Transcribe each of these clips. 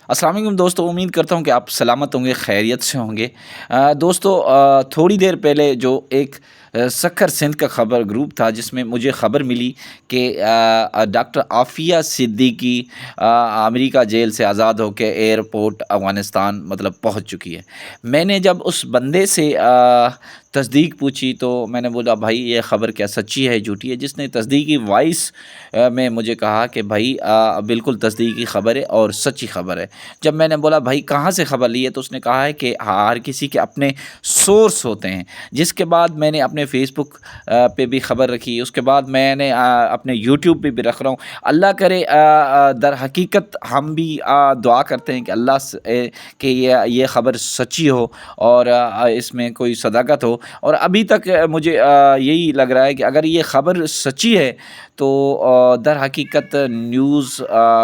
अस्सलाम वालेकुम दोस्तों, उम्मीद करता हूँ कि आप सलामत होंगे, खैरियत से होंगे। दोस्तों, थोड़ी देर पहले जो एक सखर सिंध का ख़बर ग्रुप था जिसमें मुझे ख़बर मिली कि डॉक्टर आफ़िया सिद्दीकी अमेरिका जेल से आज़ाद होकर एयरपोर्ट अफ़गानिस्तान मतलब पहुँच चुकी है। मैंने जब उस बंदे से तस्दीक पूछी तो मैंने बोला भाई ये ख़बर क्या सच्ची है झूठी है? जिसने तस्दीकी वॉइस में मुझे कहा कि भाई बिल्कुल तस्दीकी ख़बर है और सच्ची ख़बर है। जब मैंने बोला भाई कहाँ से ख़बर ली है, तो उसने कहा है कि हर किसी के अपने सोर्स होते हैं। जिसके बाद मैंने अपने फ़ेसबुक पे भी ख़बर रखी, उसके बाद मैंने अपने यूट्यूब पे भी रख रहा हूँ। अल्लाह करे दर हकीकत हम भी दुआ करते हैं कि अल्लाह कि ये ख़बर सच्ची हो और इसमें कोई सदाकत हो। और अभी तक मुझे यही लग रहा है कि अगर ये ख़बर सच्ची है तो दर हकीकत न्यूज़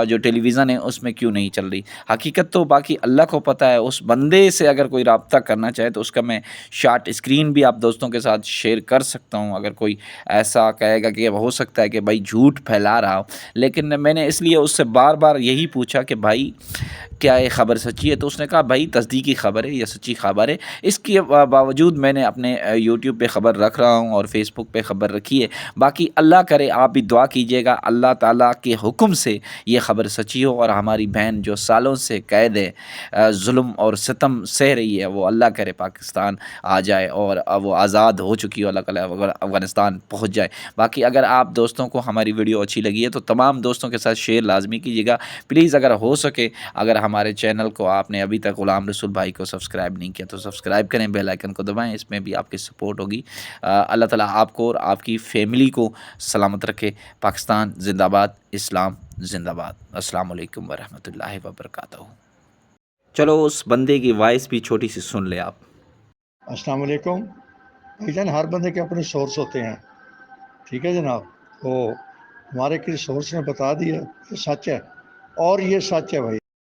जो टेलीविज़न है उसमें क्यों नहीं चल रही। हकीकत तो बाकी अल्लाह को पता है। उस बंदे से अगर कोई राब्ता करना चाहे तो उसका मैं शॉर्ट स्क्रीन भी आप दोस्तों के साथ शेयर कर सकता हूँ, अगर कोई ऐसा कहेगा कि हो सकता है कि भाई झूठ फैला रहा हो। लेकिन मैंने इसलिए उससे बार बार यही पूछा कि भाई क्या ये ख़बर सच्ची है? तो उसने कहा भाई तस्दीकी ख़बर है, ये सच्ची ख़बर है। इसके बावजूद मैंने अपने यूट्यूब पे ख़बर रख रहा हूँ और फ़ेसबुक पे ख़बर रखी है। बाकी अल्लाह करे आप भी दुआ कीजिएगा अल्लाह ताला के हुक्म से ये ख़बर सच्ची हो और हमारी बहन जो सालों से कैद है, ज़ुल्म और सितम सह रही है, वो अल्लाह करे पाकिस्तान आ जाए और वो आज़ाद हो चुकी हो, अल्लाह करे अफ़गानिस्तान पहुँच जाए। बाकी अगर आप दोस्तों को हमारी वीडियो अच्छी लगी है तो तमाम दोस्तों के साथ शेयर लाज़मी कीजिएगा। प्लीज़ अगर हो सके, अगर हमारे चैनल को आपने अभी तक ग़ुलाम रसूल भाई को सब्सक्राइब नहीं किया तो सब्सक्राइब करें, बेल आइकन को दबाएँ, इसमें भी आपकी सपोर्ट होगी। अल्लाह ताला आपको और आपकी फ़ैमिली को सलामत रखे। पाकिस्तान ज़िंदाबाद, इस्लाम ज़िंदाबाद। अस्सलाम वालेकुम वरहमतुल्लाहि वबरकातुहू। चलो उस बंदे की वॉइस भी छोटी सी सुन ले आप। अस्सलाम वालेकुम भाईजान, हर बंदे के अपने सोर्स होते हैं। ठीक है जनाब, तो हमारे किसी सोर्स ने बता दिया ये सच है और ये सच है भाई।